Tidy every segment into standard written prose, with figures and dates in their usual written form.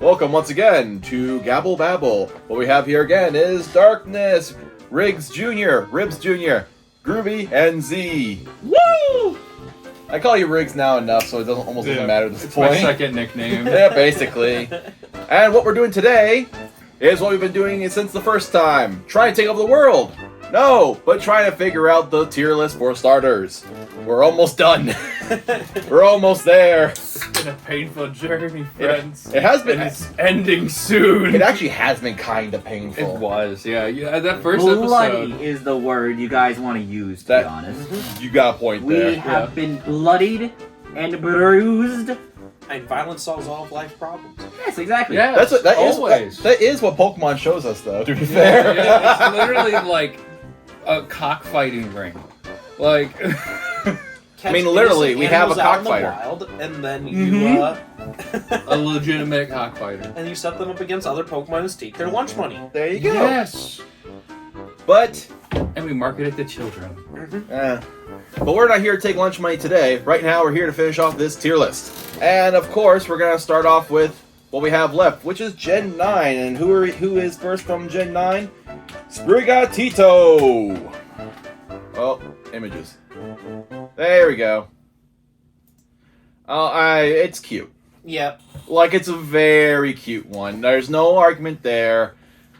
Welcome once again to Gabble Babble. What we have here again is Darkness, Riggs Jr., Ribs Jr., Groovy, and Z. Woo! I call you Riggs now enough, so it almost doesn't matter at this point. My second nickname. Yeah, basically. And what we're doing today is what we've been doing since the first time. Trying to take over the world. No, but trying to figure out the tier list for starters. We're almost done. We're almost there. It's been a painful journey, friends. It has been. And it's ending soon. It actually has been kind of painful. It was, yeah. That first Bloody episode. is the word you guys want to use, to be honest. You got a point there. We have been bloodied and bruised. And violence solves all of life problems. Yes, exactly. Yeah, That always. is what Pokemon shows us, though, to be Yeah, fair. yeah, it's literally like a cockfighting ring. Like, Catch mean, literally, innocent we have a animals out in the cockfighter. wild, and then you a legitimate cockfighter. and you set them up against other Pokemon and take their lunch money. There you go. Yes. But And we market it to children. but we're not here to take lunch money today. Right now, we're here to finish off this tier list. And of course, we're gonna start off with what we have left, which is Gen 9. And who is first from Gen 9? Sprigatito. Oh, images. There we go. It's cute. Yep. Like, it's a very cute one. There's no argument there.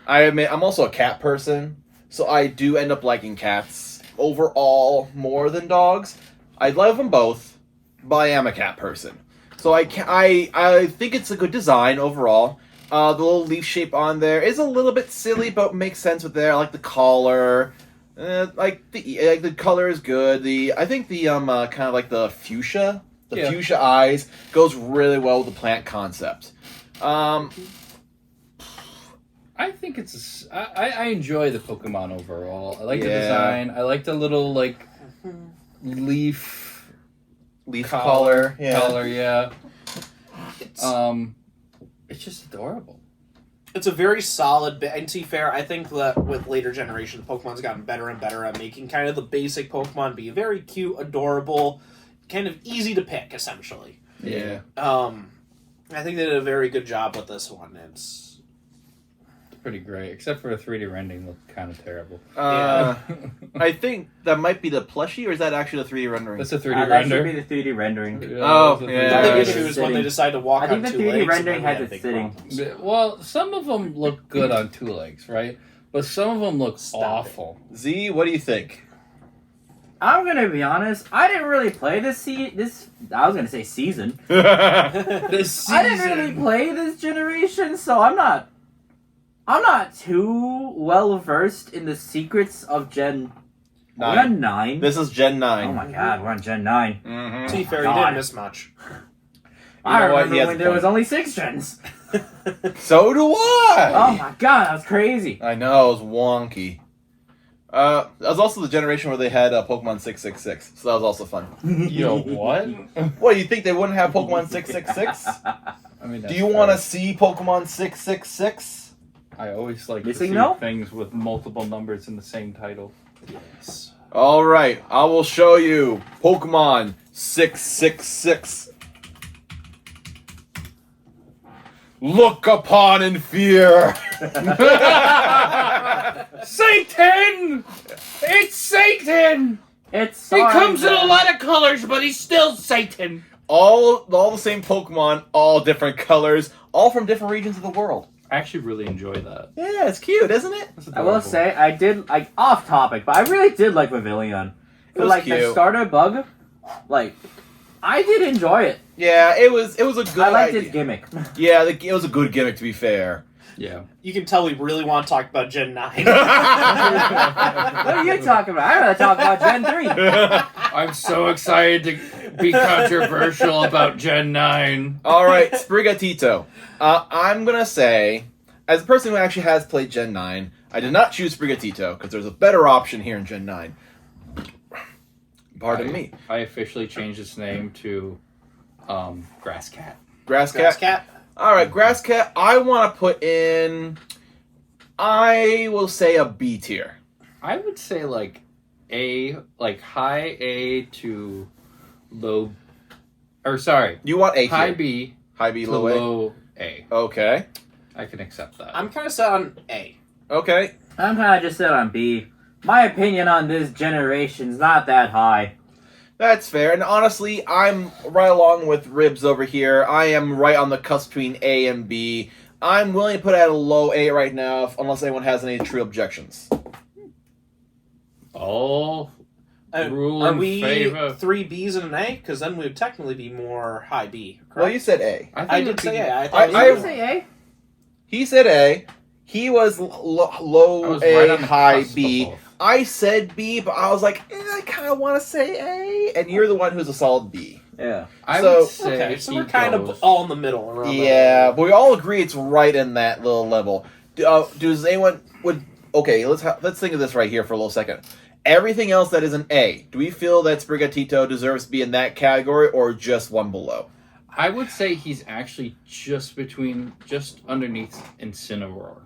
I admit, I'm also a cat person, so I do end up liking cats overall more than dogs. I love them both, but I am a cat person. So I think it's a good design overall. The little leaf shape on there is a little bit silly, but makes sense with there. I like the collar. The color is good. I think the kind of like the fuchsia, fuchsia eyes goes really well with the plant concept. I think it's I enjoy the Pokemon overall. I like the design. I like the little leaf collar. color, yeah. It's just adorable. It's a very solid bit. And to be fair, I think that with later generations, Pokemon's gotten better and better at making kind of the basic Pokemon be very cute, adorable, kind of easy to pick, essentially. Yeah. I think they did a very good job with this one. It's Pretty great, except for the 3D rendering looked kind of terrible. I think that might be the plushie, or is that actually the 3D rendering? That's a 3D That render. should be the 3D rendering. the yeah. big Yeah. issue is when they decide to walk I think on the two 3D legs. rendering and then has we it have big sitting. problems. Well, some of them look good on 2 legs, right? But some of them look awful. Z, what do you think? I'm gonna be honest. I didn't really play this. I was gonna say season. This season. I didn't really play this generation, so I'm not too well versed in the secrets of Gen 9. This is Gen 9. Oh my god, we're on Gen 9. Mm-hmm. To be fair, you God. didn't miss much. I know what? remember He has when a there point. was only 6 gens. So do I! Oh my god, that was crazy. I know, it was wonky. That was also the generation where they had Pokemon 666, so that was also fun. Yo, what? What, you think they wouldn't have Pokemon 666? I mean, Do you want to see Pokemon 666? I always like Missing to see no? things with multiple numbers in the same title. Yes. Alright, I will show you Pokemon 666. Look upon in fear! Satan! It's Satan! It's He comes in a Sonic. lot of colors, but he's still Satan. All the same Pokemon, all different colors, all from different regions of the world. I actually really enjoy that. Yeah, it's cute, isn't it? I will say, I did, off topic, but I really did like Pavilion. It was The cute. starter bug, I did enjoy it. Yeah, it was a good I liked idea. its gimmick. Yeah, it was a good gimmick, to be fair. Yeah. You can tell we really want to talk about Gen 9. What are you talking about? I'd rather talk about Gen 3. I'm so excited to be controversial about Gen 9. Alright, Sprigatito. I'm gonna say, as a person who actually has played Gen 9, I did not choose Sprigatito, because there's a better option here in Gen 9. Pardon me. I officially changed its name to Grass Cat. Grass Grass Cat? Cat? Alright, Grass Cat, I want to put in, I will say a B tier. I would say high A to low, or sorry, You want A tier? high B High B, to low A? low A. Okay. I can accept that. I'm kind of set on A. Okay. I'm kind of just set on B. My opinion on this generation's not that high. That's fair. And honestly, I'm right along with Ribs over here. I am right on the cusp between A and B. I'm willing to put it at a low A right now, unless anyone has any true objections. All rule Are in we favor. 3 Bs and an A? Because then we would technically be more high B. Correct? Well, you said A. I did say A. I I- thought Did I- you say A? He said A. He was I low was A, right on the high cusp of B. both. I said B, but I was like, I kind of want to say A. And you're the one who's a solid B. Yeah. I So- would say Okay, so he we're kind goes- of all in the middle. Around Yeah, that but we all agree it's right in that little level. Does anyone okay? Let's think of this right here for a little second. Everything else that is an A, do we feel that Sprigatito deserves to be in that category or just one below? I would say he's actually just underneath Incineroar.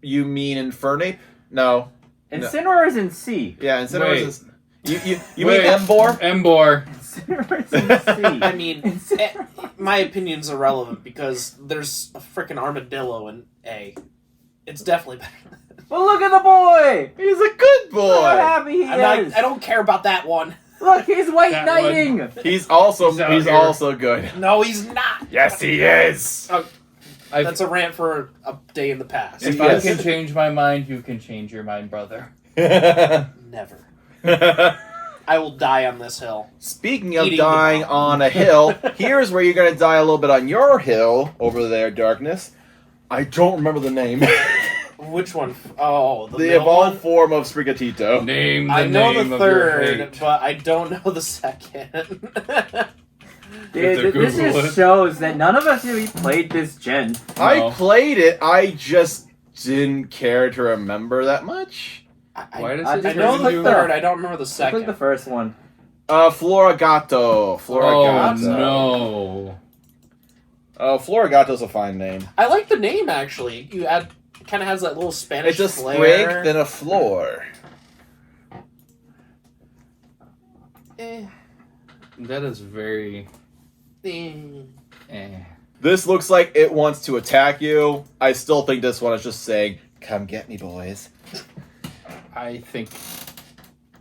You mean Infernape? No. Incineroar's in C. Yeah, Incineroar's is... You mean Wait. Embor? Embor. Incineroar's in C. I mean, my opinion's irrelevant because there's a freaking armadillo in A. It's definitely better. Well, look at the boy! He's a good Look how boy! happy he is! I don't care about that one. Look, he's white That knighting! He's also He's out he's here. also good. No, he's not. Yes, he is! That's a rant for a day in the past. If Yes. I can change my mind, you can change your mind, brother. Never. I will die on this hill. Speaking of Eating the dying bomb. on a hill, here's where you're going to die a little bit on your hill over there, Darkness. I don't remember the name. Which one? Oh, the The middle evolved one? form of Sprigatito. Name the I know name the of your third, hate. but I don't know the second. Dude, to this Google just it. shows that none of us really played this gen. I No. played it, I just didn't care to remember that much. Why does I it just I know click the the- third. I don't remember the Click second. the first one. Floragato. Oh Floragato. no! Floragato's a fine name. I like the name actually. You add, kind of has that little Spanish It's a flair. sprig, then a floor. Eh, That is very. eh. Eh. This looks like it wants to attack you. I still think this one is just saying, come get me, boys. I think.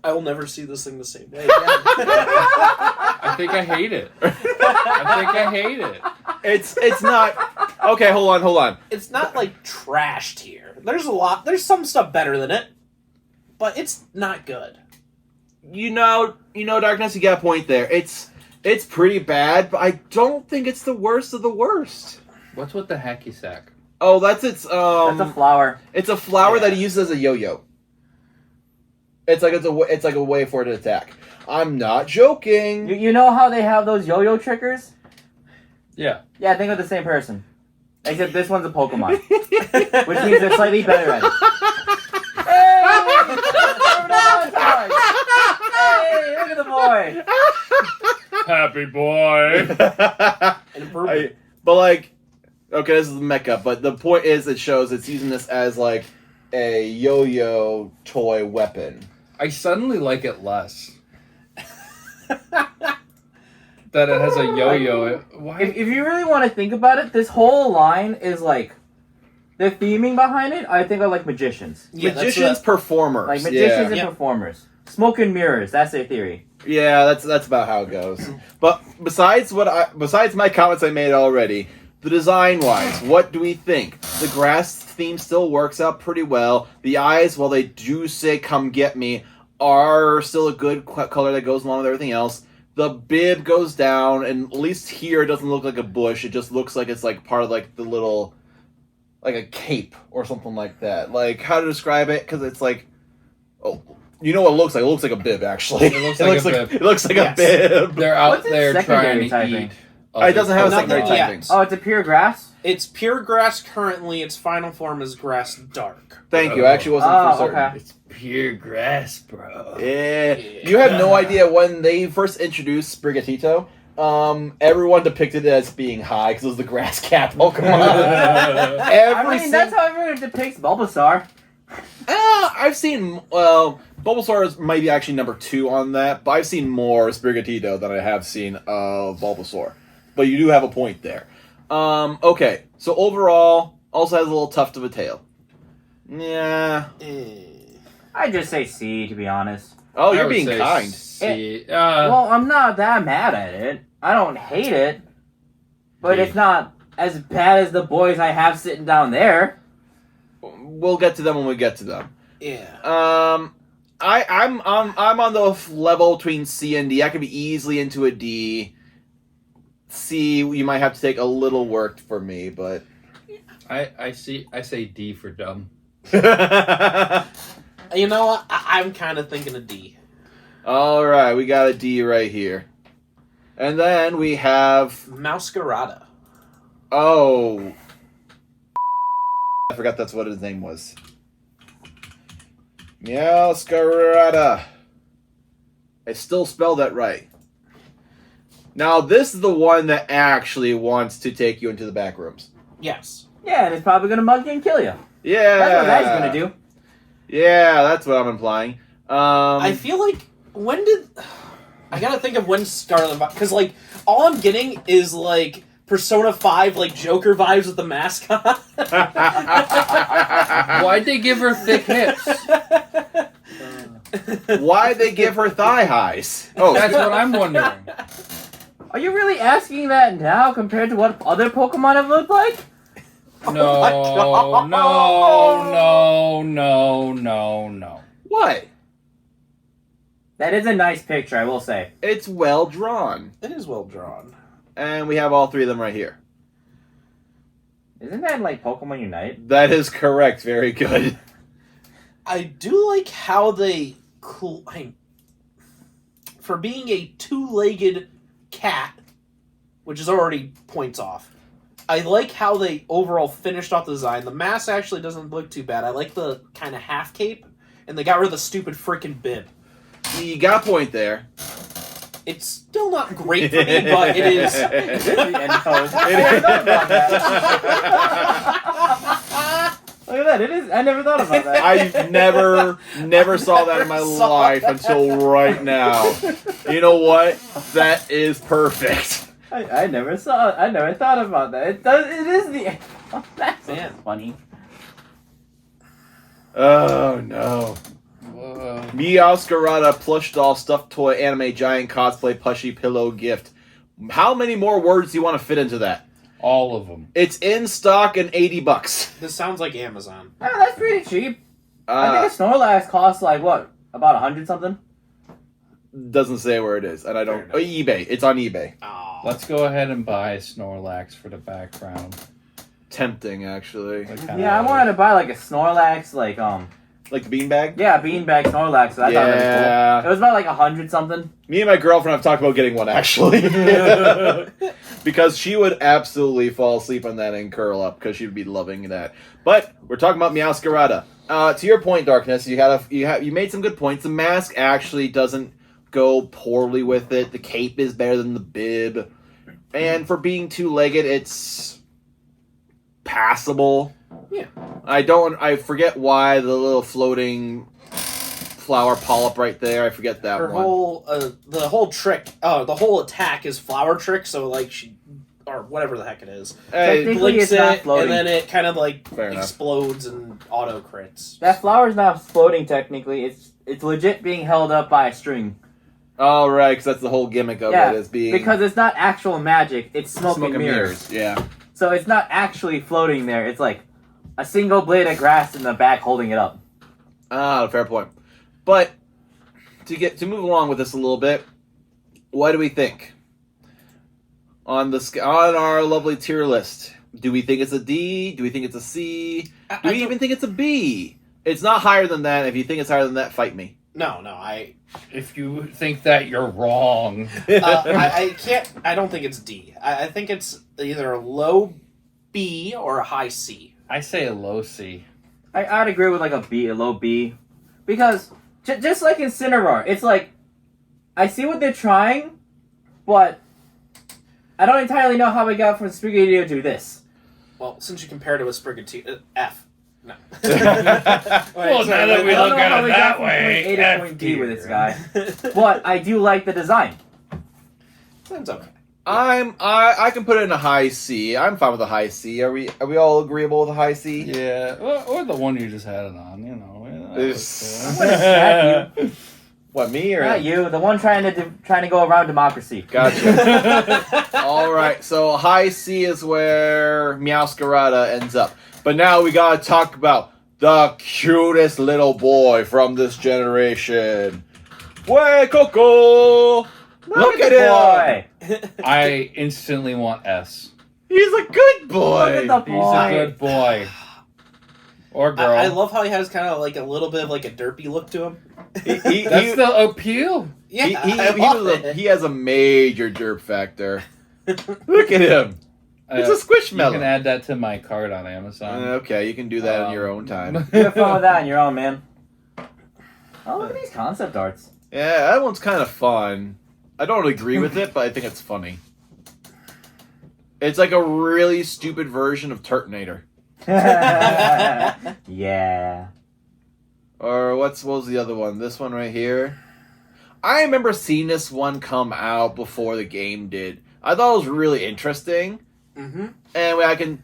I will never see this thing the same way again. I think I hate it. I think I hate it. It's not... Okay, hold on. It's not like trashed here. There's some stuff better than it, but it's not good. You know, Darkness, you got a point there. It's pretty bad, but I don't think it's the worst of the worst. What's with the hacky sack? Oh, that's its That's a flower. it's a flower that Yeah. he uses as a yo-yo. It's like a way for it to attack. I'm not joking. You know how they have those yo-yo trickers? Yeah. Yeah, I think of the same person. Except this one's a Pokemon. Which means they're slightly better at it. Hey! Hey, look at the boy! Happy boy. An improvement. But like, okay, this is the mecha, but the point is it shows it's using this as like a yo-yo toy weapon. I suddenly like it less. That it has a yo-yo. Why? If you really want to think about it, this whole line is like... The theming behind it, I think, are like magicians. Yeah, that's Magicians, performers. Like magicians and Yeah. performers. Smoke and mirrors, that's their theory. Yeah, that's about how it goes. But besides my comments I made already, the design wise, what do we think? The grass theme still works out pretty well. The eyes, while they do say "come get me," are still a good color that goes along with everything else. The bib goes down, and at least here it doesn't look like a bush. It just looks like it's like part of like the little, like a cape or something like that. Like how to describe it? Because it's like, oh. You know what it looks like? It looks like a bib, actually. It looks like a bib. It looks like Yes. a bib. They're out What's its there secondary trying to typing? eat. It doesn't have a Nothing secondary yet. typing. Oh, it's a pure grass? It's pure grass currently. Its final form is grass dark. Thank you. I actually wasn't for certain. okay. It's pure grass, bro. Yeah. You have no idea when they first introduced Sprigatito. Everyone depicted it as being high because it was the grass cat Pokemon. I mean, that's how everyone depicts Bulbasaur. I've seen. Well, Bulbasaur is maybe actually number 2 on that, but I've seen more Sprigatito than I have seen Bulbasaur. but you do have a point there. Okay, so overall, also has a little tuft of a tail. Yeah. I'd just say C, to be honest. Oh, I you're would being say kind. C. Well, I'm not that mad at it. I don't hate it. But it's not as bad as the boys I have sitting down there. We'll get to them when we get to them. Yeah. I'm on the level between C and D. I could be easily into a D. C, you might have to take a little work for me, but I say D for dumb. You know what? I'm kind of thinking a D. all right, we got a D right here, and then we have Masquerada. oh, I forgot that's what his name was. Masquerada. I still spelled that right. Now, this is the one that actually wants to take you into the back rooms. Yes. Yeah, and it's probably gonna mug you and kill you. Yeah. That's what that's gonna do. Yeah, that's what I'm implying. I feel like when did I gotta think of when started because like all I'm getting is like Persona 5 like Joker vibes with the mascot. Why'd they give her thick hips? Why'd they give her thigh highs? Oh, That's what I'm wondering. Are you really asking that now compared to what other Pokemon have looked like? No, my God. no. what? That is a nice picture, I will say. It's well drawn. It is well drawn. And we have all three of them right here. Isn't that like Pokemon Unite? That is correct. Very good. I do like how they for being a two-legged cat, which is already points off. I like how they overall finished off the design. The mask actually doesn't look too bad. I like the kind of half cape, and they got rid of the stupid freaking bib. You got a point there. It's still not great for me, but it is. Look at that, it is. I never thought about that. I never saw that in my Saw life that. until right now. You know what? That is perfect. I never thought about that. It is the. That's Man. funny. Oh no. Meowscarada plush doll stuffed toy anime giant cosplay plushy pillow gift. How many more words do you want to fit into that? All of them. It's in stock and $80. This sounds like Amazon. Oh, that's pretty cheap. I think a Snorlax costs like what? About 100 something? Doesn't say where it is, and I don't. Fair enough. eBay. It's on eBay. Oh. Let's go ahead and buy Snorlax for the background. Tempting, actually. What kind Yeah, I of- wanted to buy like a Snorlax, like Like the beanbag. yeah, beanbag Snorlax. So I thought that was Yeah. cool. It was about like 100 something. Me and my girlfriend have talked about getting one actually, because she would absolutely fall asleep on that and curl up because she'd be loving that. But we're talking about Meowscarada. To your point, Darkness, you made some good points. The mask actually doesn't go poorly with it. The cape is better than the bib, and for being two-legged, it's passable. Yeah. I forget why the little floating flower polyp right there. I forget that Her one. the whole trick, the whole attack is flower trick, so like she, or whatever the heck it is, Hey, Technically, blinks it's not it, floating. and then it kind of like Fair enough. explodes and auto crits. That flower's not floating technically. It's legit being held up by a string. Oh, right, because that's the whole gimmick of Yeah, it, is being because it's not actual magic. It's smoke, and mirrors. Yeah. So it's not actually floating there. It's like a single blade of grass in the back holding it up. Ah, fair point. But to move along with this a little bit, what do we think on our lovely tier list? Do we think it's a D? Do we think it's a C? Do we even think it's a B? It's not higher than that. If you think it's higher than that, fight me. No, If you think that, you're wrong. I can't. I don't think it's D. I think it's either a low B or a high C. I say a low C. I'd agree with like a low B, because just like Incineroar, it's like I see what they're trying, but I don't entirely know how we got from Sprigatito to this. Well, since you compared it with Sprigatito, F. No. Well, now that we I don't look know how at we it got that from way, point A to F point D with this tier. guy, but I do like the design. Sounds okay. I can put it in a high C. I'm fine with a high C. Are we all agreeable with a high C? Yeah, or the one you just had it on, you know. It's- What, me or Not you, the one trying to go around democracy. Gotcha. All right, so high C is where Meowscarada ends up. But now we gotta talk about the cutest little boy from this generation. Way Coco! Look at him! Boy. I instantly want S. He's a good boy! Look at the He's boy. a good boy. Or girl. I love how he has kind of like a little bit of like a derpy look to him. That's the appeal. Yeah, he has a major derp factor. Look at him. It's a You squishmallow. can add that to my card on Amazon. Okay, you can do that in your own time. You have fun with that on your own, man. Oh, look at these concept arts. Yeah, that one's kind of fun. I don't agree with it, but I think it's funny. It's like a really stupid version of Turtonator. Yeah. Or what was the other one? This one right here. I remember seeing this one come out before the game did. I thought it was really interesting. Mm-hmm. And I can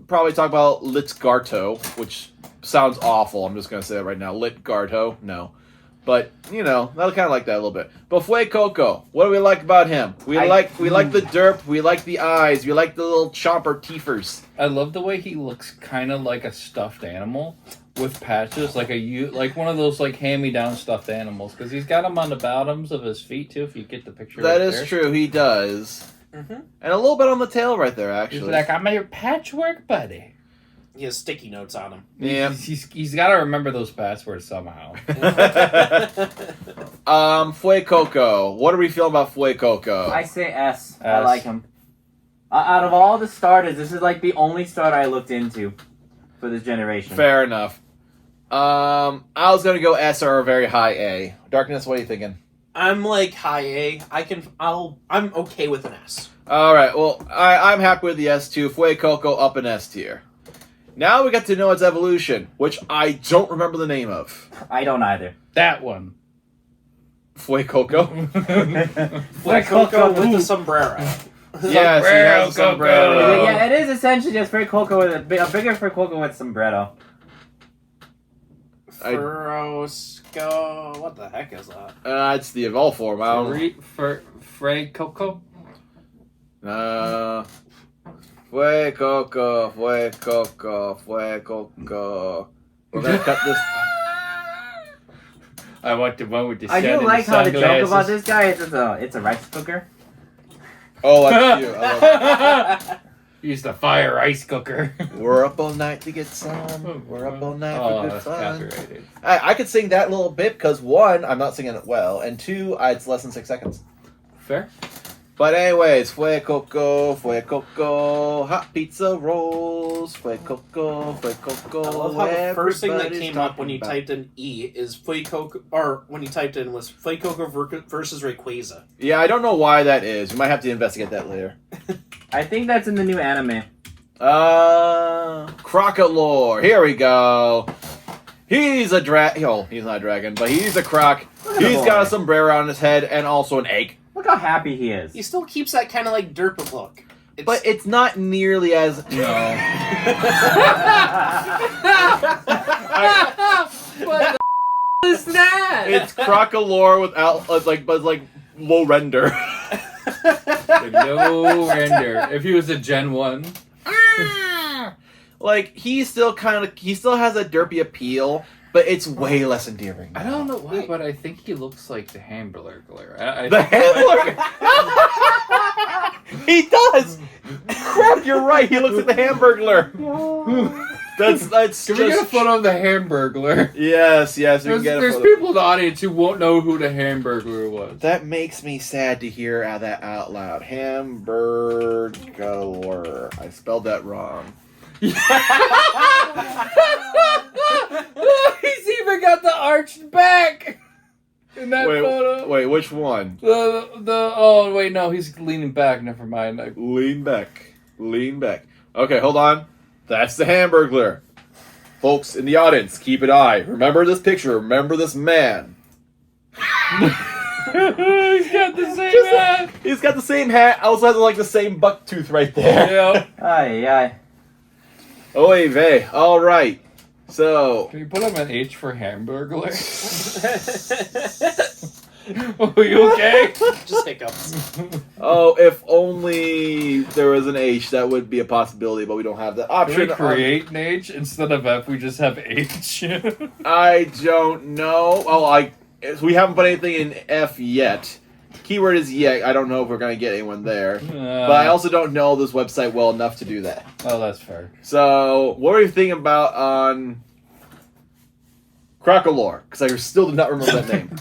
probably talk about Litgarto, which sounds awful. I'm just going to say that right now. Litgarto? No. But, you know, I kind of like that a little bit. But Fuecoco, what do we like about him? We like the derp, we like the eyes, we like the little chomper teethers. I love the way he looks kind of like a stuffed animal with patches, like one of those like hand-me-down stuffed animals, because he's got them on the bottoms of his feet too. If you get the picture, That right is there. true, he does. Mm-hmm. And a little bit on the tail right there, actually. He's like, I'm your patchwork buddy. He has sticky notes on him. Yeah. He's got to remember those passwords somehow. Fuecoco. What are we feeling about Fuecoco? I say S. I S. like him. Out of all the starters, this is like the only starter I looked into for this generation. Fair enough. I was gonna go S or a very high A. Darkness, what are you thinking? I'm like high A. I'm okay with an S. Alright, well, I'm happy with the S too. Fuecoco up in S tier. Now we get to know its evolution, which I don't remember the name of. I don't either. That one. Fuecoco? Coco with the sombrero. Yes, he has a sombrero. Yeah, it is essentially just Coco with a bigger Coco with sombrero. Frosco. What the heck is that? It's the evolve form. I don't... Frey Coco? Fuecoco. We're gonna cut this. I want the one with the I do sun and like how the joke sunglasses. about this guy is it's a rice cooker. Oh, that's cute. I love He's the fire ice cooker. it. We're up all night to get some. We're up all night for good that's fun. copyrighted. I could sing that little bit because one, I'm not singing it well, and two, it's less than 6 seconds. Fair. But anyways, Fuecoco, hot pizza rolls, Fuecoco. I love how the first thing that everybody's came up when talking you about. typed in E is Fuecoco, or when you typed in was Fuecoco versus Rayquaza. Yeah, I don't know why that is. We might have to investigate that later. I think that's in the new anime. Crocolore. Here we go. He's a he's not a dragon, but he's a croc. Look at the He's boy. got a sombrero on his head and also an egg. Look how happy he is. He still keeps that kind of like derp look. But it's not nearly as No. What the is that? it's Crocolore without but like low render. No render. If he was a Gen 1. Like he still has a derpy appeal, but it's way less endearing. I don't know why, but I think he looks like the Hamburglar. The Hamburglar. He does. Crap, you're right. He looks like the Hamburglar. That's Can we get a photo of the Hamburglar? Yes, we can get a There's photo. people in the audience who won't know who the Hamburglar was. That makes me sad to hear that out loud. Hamburglar. I spelled that wrong. He's even got the arched back in that photo. Wait, which one? Oh wait, no, he's leaning back. Never mind. Lean back. Okay, hold on. That's the Hamburglar. Folks in the audience, keep an eye. Remember this picture. Remember this man. He's got the same hat. He's got the same hat. Also has like the same buck tooth right there. Yeah. Aye. Oy vey. All right. So. Can you put him an H for Hamburglar? Oh, you okay? Just hiccups. Oh, if only there was an H, that would be a possibility, but we don't have that Can option. we create an H instead of F? We just have H. I don't know. Oh, we haven't put anything in F yet. Keyword is yet. I don't know if we're gonna get anyone there, but I also don't know this website well enough to do that. Oh, that's fair. So, what are you thinking about on Crocolore? Because I still do not remember that name.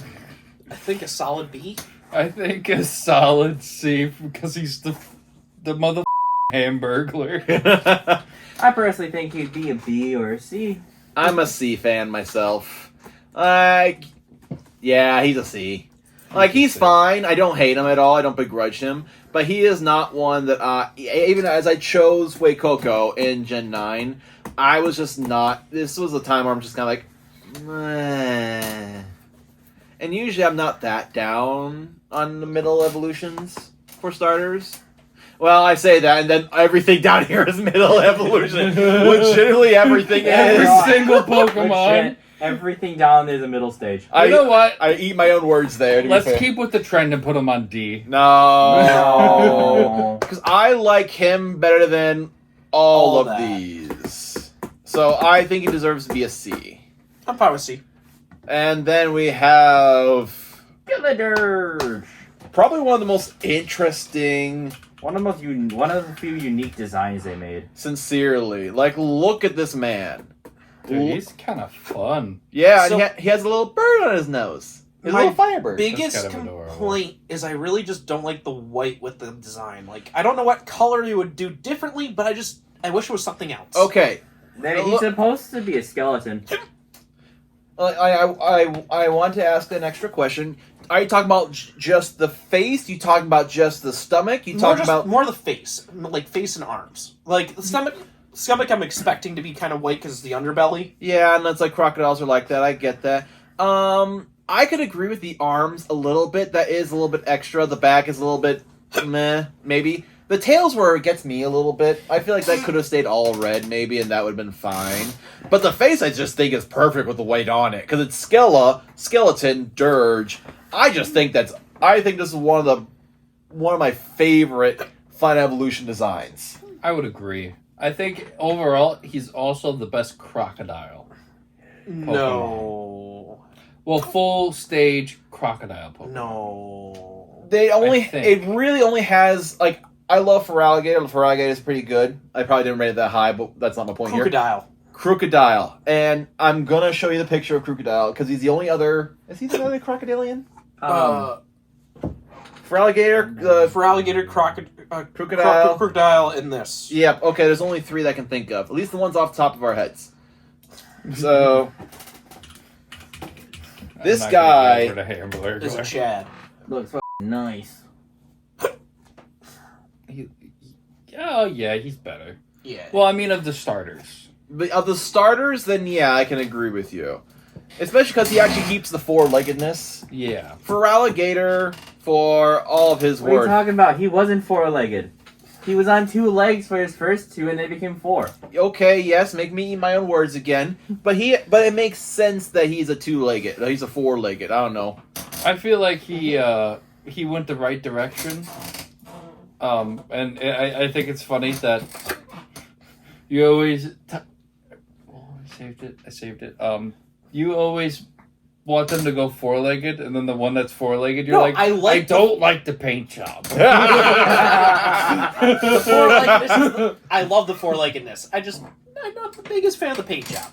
I think a solid B. I think a solid C because he's the mother Hamburglar. I personally think he'd be a B or a C. I'm a C fan myself. Yeah, he's a C. Like, he's fine. I don't hate him at all. I don't begrudge him. But he is not one that, even as I chose Fuecoco in Gen 9, I was just not... This was a time where I'm just kind of like, meh. And usually I'm not that down on the middle evolutions, for starters. Well, I say that, and then everything down here is middle evolution. Legitimately everything Every is. single Pokemon. Legit, everything down there is a middle stage. You know what? I eat my own words there. to be Let's fair. keep with the trend and put him on D. No. Because I like him better than all of that. these. So I think he deserves to be a C. I'm fine with C. And then we have Skeletor! probably one of the most interesting, One of the few unique designs they made. sincerely. Like, look at this man. Dude, he's kind of fun. Yeah, So- and he has a little bird on his nose. His My little firebird. Biggest That's kind of adorable. complaint is I really just don't like the white with the design. Like, I don't know what color you would do differently, but I wish it was something else. Okay. He's supposed to be a skeleton. I want to ask an extra question. Are you talking about just the face? You talking about just the stomach? You talking about more the face, like face and arms. Like the stomach, I'm expecting to be kind of white because the underbelly. yeah, and that's like crocodiles are like that. I get that. I could agree with the arms a little bit. That is a little bit extra. The back is a little bit meh, maybe. The tail's where it gets me a little bit. I feel like that could have stayed all red, maybe, and that would have been fine. But the face, I just think, is perfect with the white on it. Because it's Skeleton, Dirge. I think this is one of my favorite Fine Evolution designs. I would agree. I think overall, he's also the best crocodile. No, Well, full stage crocodile Pokemon. no. It really only has, like, I love Feraligatr. Feraligatr is pretty good. I probably didn't rate it that high, but that's not my point here. Crocodile. Crocodile. And I'm gonna show you the picture of Crocodile, because he's the only other... Is he the only crocodilian? Feraligatr, For alligator, Crocodile. crocodile in this. Yep, okay, there's only 3 that I can think of. At least the ones off the top of our heads. So... This I'm not guy... gonna go for the Hamburglar. Is a Chad. Looks fucking nice. Oh yeah, he's better. Yeah. Well, I mean, of the starters. But of the starters, then yeah, I can agree with you. Especially because he actually keeps the 4-leggedness. Yeah. Feraligatr, for all of his What are you work... talking about? He wasn't 4-legged. He was on 2 legs for his first 2, and they became 4. Okay, yes, make me eat my own words again. But it makes sense that he's a 2-legged. He's a 4-legged. I don't know. I feel like he went the right direction. And I think it's funny that you always... I saved it. You always want them to go 4-legged, and then the one that's 4-legged, you're No, like, I don't like the paint job. The 4-leggedness. I love the 4-leggedness. I'm not the biggest fan of the paint job.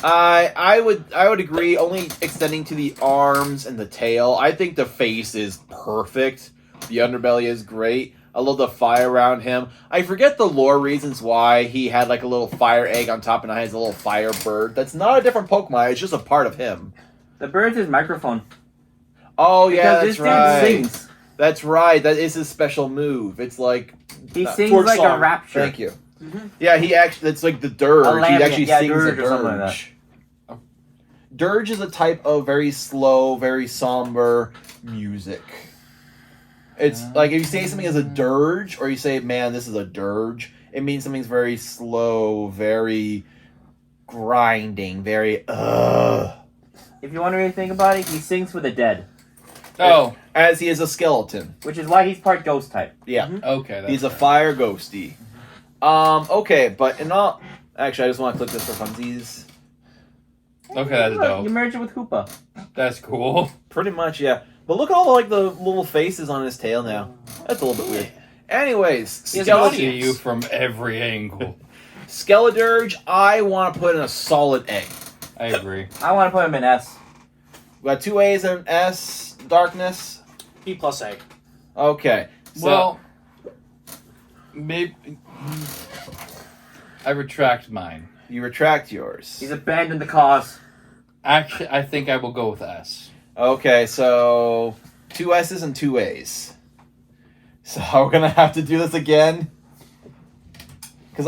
I would agree, only extending to the arms and the tail. I think the face is perfect. The underbelly is great. I love the fire around him. I forget the lore reasons why he had like a little fire egg on top and now he has a little fire bird. That's not a different Pokemon, it's just a part of him. The bird's his microphone. Oh yeah, Because that's this dude right. sings. That's right. That is his special move. It's like He sings Ford like a song. rapture. thank you. Yeah, he actually. It's like the dirge. He lambent, actually yeah, sings dirge a or something like dirge. dirge is a type of very slow, very somber music. It's like if you say something as a dirge, or you say, "Man, this is a dirge," it means something's very slow, very grinding, very If you want to really think about it, he sings for the dead, Oh, as he is a skeleton. which is why he's part ghost type. Yeah, okay. That's he's a fair. fire ghosty. Okay, but in all, actually, I just want to click this for funsies. Okay, that's Look, dope. You merge it with Hoopa. That's cool. Pretty much, yeah. But look at all the, like the little faces on his tail now. That's a little bit weird. Anyways, He has I an Skeleton. see audience. you from every angle. Skeledirge, I want to put in a solid A. I agree. I want to put him in S. We got 2 A's and an S. Darkness. B plus A. Okay. So, Well, maybe I retract mine. you retract yours. He's abandoned the cause. Actually, I think I will go with S. Okay, so 2 S's and 2 A's. So we're gonna have to do this again. Because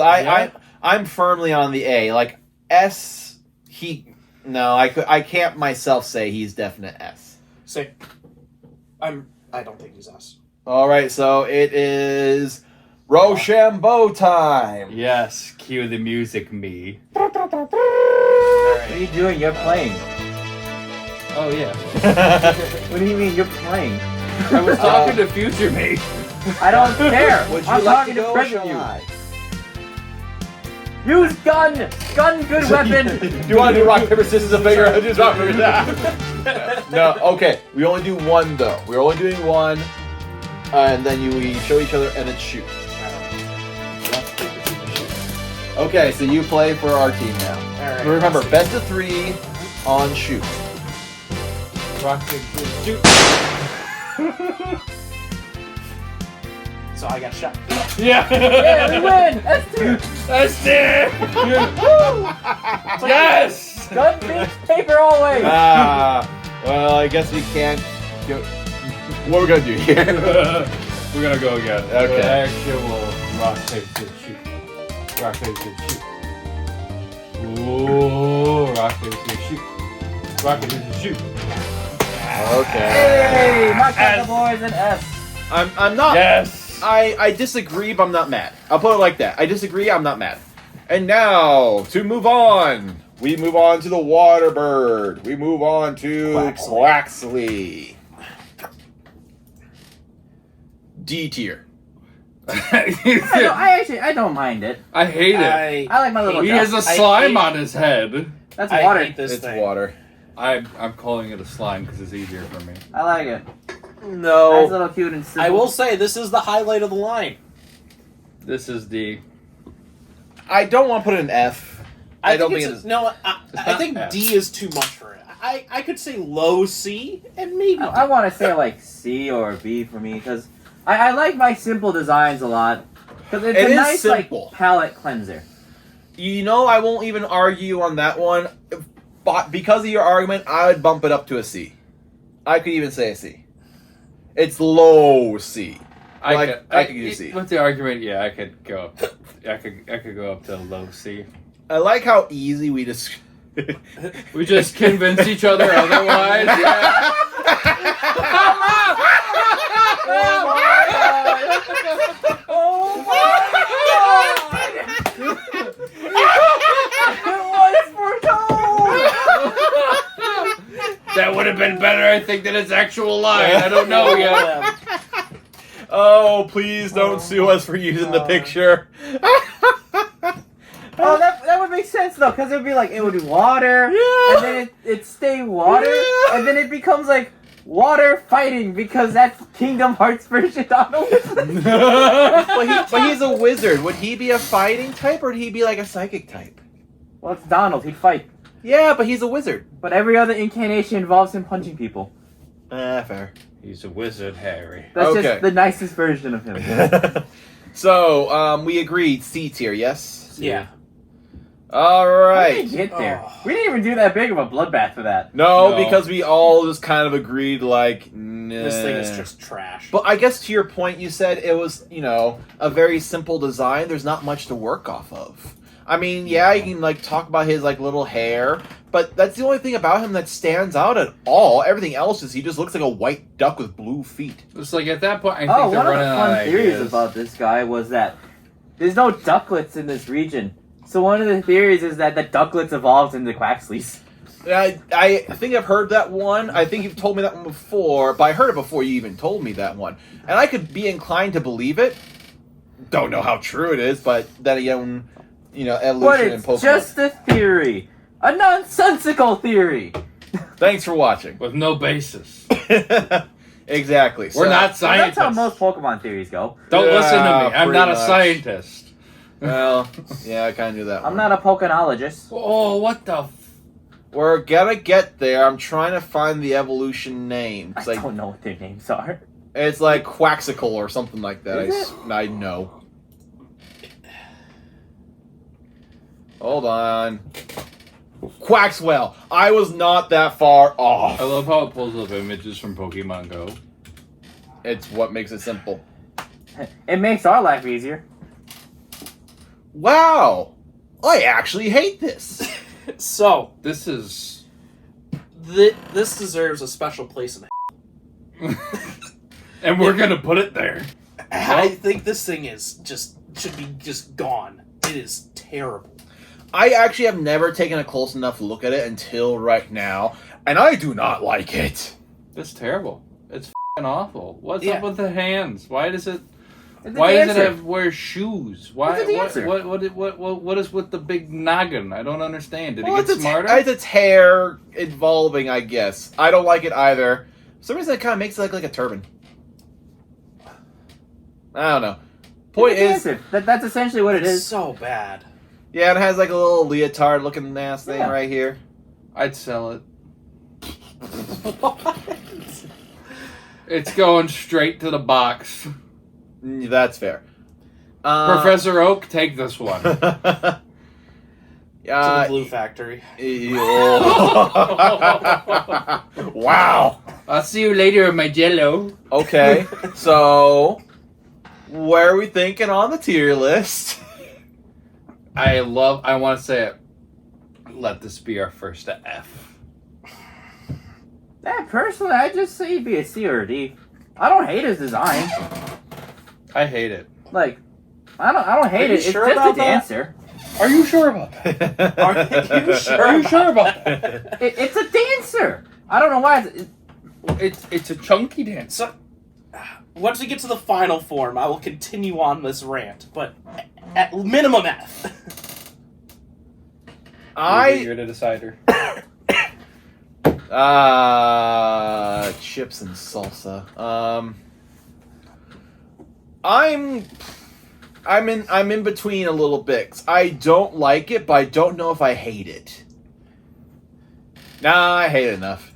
I'm firmly on the A. Like S, I can't myself say he's definite S. Say, I don't think he's us. All right, so it is Rochambeau time. Yes, cue the music, me. What are you doing? You're playing. Oh yeah. What do you mean you're playing? I was talking to future me. I don't care. Would you I'm like talking to to go? present Shall you. I? Use gun! Gun, good weapon! Do you want to do rock, paper, scissors to figure out who's rock, paper, scissors? No, okay. We only do one, though. We're only doing one, and then we show each other, and then shoot. Okay, so you play for our team now. Alright. Remember, best of 3 on shoot. Rock, paper, shoot. So I got shot. Yeah. Yeah, we win! S2! That's it. Yes. Gun beats paper always! Well, I guess we can't go. What are we gonna do here? We're gonna go again. Okay. Actual rock, paper, scissors, shoot. Rock, paper, scissors, shoot. Ooh, rock, paper, scissors, shoot. Rock, paper, scissors, shoot. Okay. Hey! My kind of S. boys in S. I'm not. Yes. I disagree, but I'm not mad. I'll put it like that. I disagree, I'm not mad. And now, to move on, we move on to the water bird. We move on to Quaxley. D tier. I don't mind it. I hate it. I like my little He duck. has a I slime hate- on his head. That's I water. hate this It's thing. water. I'm calling it a slime because it's easier for me. I like it. Nice No. little cute and simple. I will say this is the highlight of the line. This is D. I don't want to put an F. I don't think it's no. I not think F. D is too much for it. I could say low C and maybe. I want to say like C or B for me because I like my simple designs a lot because it's It a is nice simple. like palette cleanser. You know, I won't even argue on that one. But because of your argument, I would bump it up to a C. I could even say a C. It's low C. I could use C. With the argument, yeah, I could go up. I could go up to low C. I like how easy we just. We just convince each other otherwise. Yeah. Oh my god! It was for That would have been better, I think, than its actual line. I don't know yet. Oh, please don't sue us for using the picture. Oh, that would make sense though, because it would be like it would be water, Yeah. and then it stay water, Yeah. and then it becomes like water fighting because that's Kingdom Hearts version. Donald. But he's a wizard. Would he be a fighting type or would he be like a psychic type? Well, it's Donald. He'd fight, Yeah, but he's a wizard. but every other incarnation involves him punching people. Fair. He's a wizard, Harry. That's Okay. just the nicest version of him. So, we agreed C tier, yes? Yeah. All How right. did we get there? Oh. We didn't even do that big of a bloodbath for that. No, No. because we all just kind of agreed, like, nah. This thing is just trash. But I guess to your point, you said it was, a very simple design. There's not much to work off of. I mean, yeah, you can like talk about his like little hair, but that's the only thing about him that stands out at all. Everything else is he just looks like a white duck with blue feet. It's like at that point, I think Oh, they're one of running the out of fun theories ideas. about this guy was that there's no ducklets in this region. So one of the theories is that the ducklets evolved into Quaxleys. I think I've heard that one. I think you've told me that one before, but I heard it before you even told me that one. And I could be inclined to believe it. Don't know how true it is, but then again, you know, But evolution and it's Pokemon. just a theory. A nonsensical theory. Thanks for watching. With no basis. Exactly. We're not That's scientists. how most Pokemon theories go. Don't listen to me. I'm pretty not a much. scientist. Well, yeah, I kind of knew that I'm one. not a Pokenologist. Oh, what the? We're gonna get there. I'm trying to find the evolution name. I It's like don't know what their names are. it's like Quaxicle or something like that. Is I know. Hold on. Quaxwell. I was not that far off. I love how it pulls up images from Pokemon Go. It's what makes it simple. It makes our life easier. Wow. I actually hate this. So, This is. this deserves a special place in And we're gonna put it there. I think this thing should be just gone. It is terrible. I actually have never taken a close enough look at it until right now, and I do not like it. It's terrible. It's f***ing awful. What's Yeah. up with the hands? Why does it? It's a Why does it dancer. have wear shoes? Why? It's a dancer. What is with the big noggin? I don't understand. Did Well, it get it's smarter? It's its hair evolving, I guess. I don't like it either. For some reason, it kind of makes it look like a turban. I don't know. Point It's a is, dancer. That's essentially what it It's is. so bad. yeah, it has like a little leotard-looking ass thing Yeah. right here. I'd sell it. What? It's going straight to the box. That's fair. Professor Oak, take this one. To the Uh, Blue Factory. Wow. I'll see you later, my Jello. Okay, so where are we thinking on the tier list? I want to say it. Let this be our first F. Yeah, personally, I just say he'd be a C or a D. I don't hate his design. I hate it. Like, I don't hate you it. It's sure just about a dancer. Are you sure about that? Are you sure? Are you sure about that? It's a dancer. I don't know why. It's a chunky dance. So, once we get to the final form, I will continue on this rant, but at minimum F. You're the decider. Chips and salsa. I'm in between a little bit. 'Cause I don't like it, but I don't know if I hate it. Nah, I hate it enough.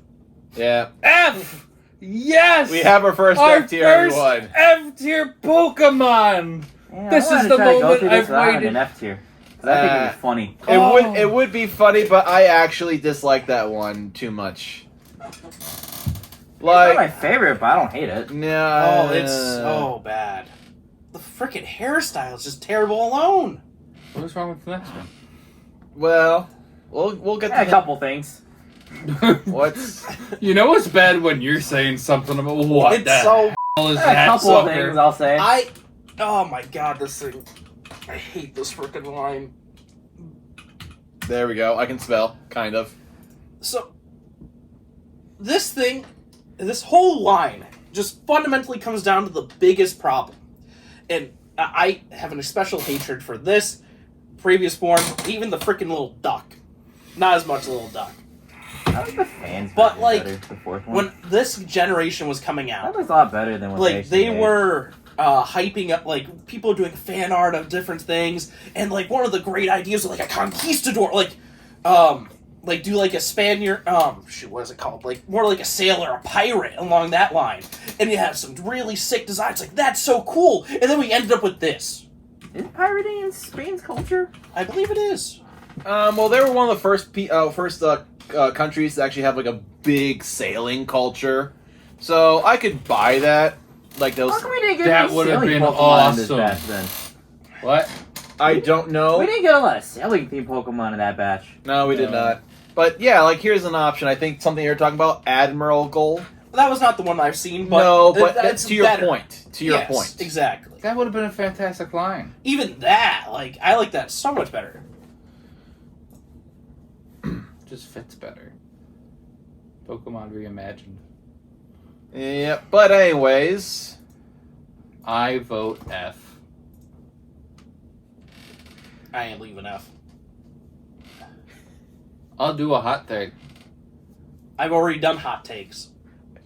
Yeah. F. Yes. We have our first our F tier, first everyone. F tier Pokemon. Yeah, This I is wanted the to try to go moment through this I've without having waited. an F tier. 'Cause I think it'd be funny. Oh. It would be funny, but I actually dislike that one too much. It's not my Like, favorite, but I don't hate it. no, Oh, it's so bad. The freaking hairstyle is just terrible alone. What's wrong with the next Well, we'll get Yeah, a to couple things. one? what's. You know what's bad when you're saying something about what It's the so. hell is A that couple of sucker? things, I'll say. Oh my god, this thing. I hate this freaking line. There we go. I can spell, kind of. So, this thing, this whole line, just fundamentally comes down to the biggest problem. And I have an special hatred for this, previous form, even the freaking little duck. Not as much little duck. I like the fans. But, version like, better, the fourth one. When this generation was coming That out, was a lot better than what like, actually they made. were hyping up, like, people doing fan art of different things, and, like, one of the great ideas was, like, a conquistador, like, do, like, a Spaniard, what is it called? Like, more like a sailor, a pirate, along that line. And you have some really sick designs, like, that's so cool! And then we ended up with this. Is pirating in Spain's culture? I believe it is. Well, they were one of the first countries to actually have like a big sailing culture, so I could buy that. Like those. How come we didn't get That any would've silly been Pokemon in this awesome. batch then? What? I don't know. We didn't get a lot of selling themed Pokemon in that batch. No, we did No. not. But yeah, like here's an option. I think something you're talking about, Admiral Gold. That was not the one I've seen, but No, but that's to your better. point. To your Yes, point. exactly. That would have been a fantastic line. Even that, like, I like that so much better. Just fits better. Pokemon reimagined. Yeah, but anyways, I vote F. I ain't leaving F. I'll do a hot take. I've already done hot takes.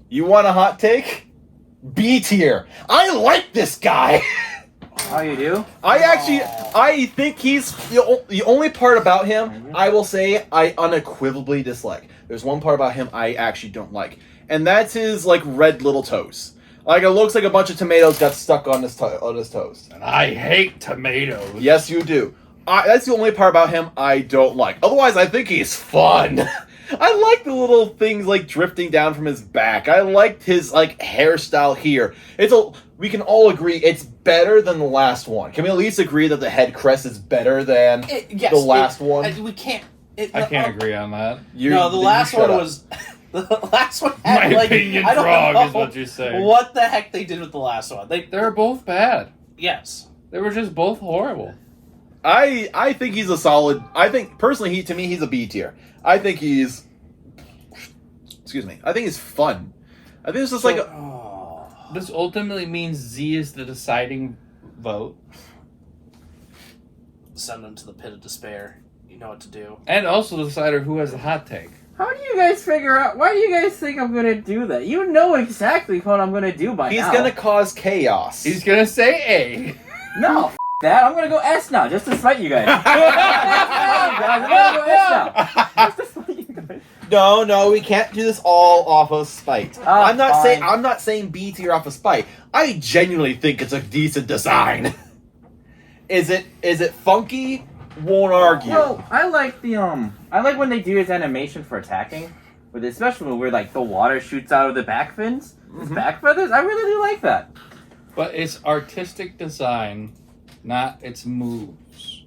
you want a hot take? B tier. I like this guy. Oh, you do? I think he's the only part about him I will say I unequivocally dislike. There's one part about him I actually don't like, and that's his like red little toes. Like it looks like a bunch of tomatoes got stuck on his toes. And I hate tomatoes. Yes, you do. That's the only part about him I don't like. Otherwise, I think he's fun. I like the little things like drifting down from his back. I liked his like hairstyle here. We can all agree it's better than the last one. Can we at least agree that the head crest is better than Yes, the last one? We can't. I can't agree on that. No, the last one was. The last one had, My like, opinion's I don't wrong, know is what you're saying. what the heck they did with the last one. They were both bad. Yes. They were just both horrible. I think he's a solid. I think personally, to me, he's a B tier. I think he's. Excuse me. I think he's fun. I think it's just like. This ultimately means Z is the deciding vote. Send them to the pit of despair. You know what to do. And also the decider who has the hot take. How do you guys figure out? Why do you guys think I'm gonna do that? You know exactly what I'm gonna do by He's now. gonna cause chaos. He's gonna say A. No, that. I'm gonna go S now, just to spite you guys. I'm gonna go S now. Just to spite you guys. No, we can't do this all off of spite. I'm fine. not saying B tier off of spite. I genuinely think it's a decent design. Is it funky? Won't argue. Well, I like I like when they do his animation for attacking, with especially where like the water shoots out of the back fins, his back feathers. I really do like that. But it's artistic design, not its moves.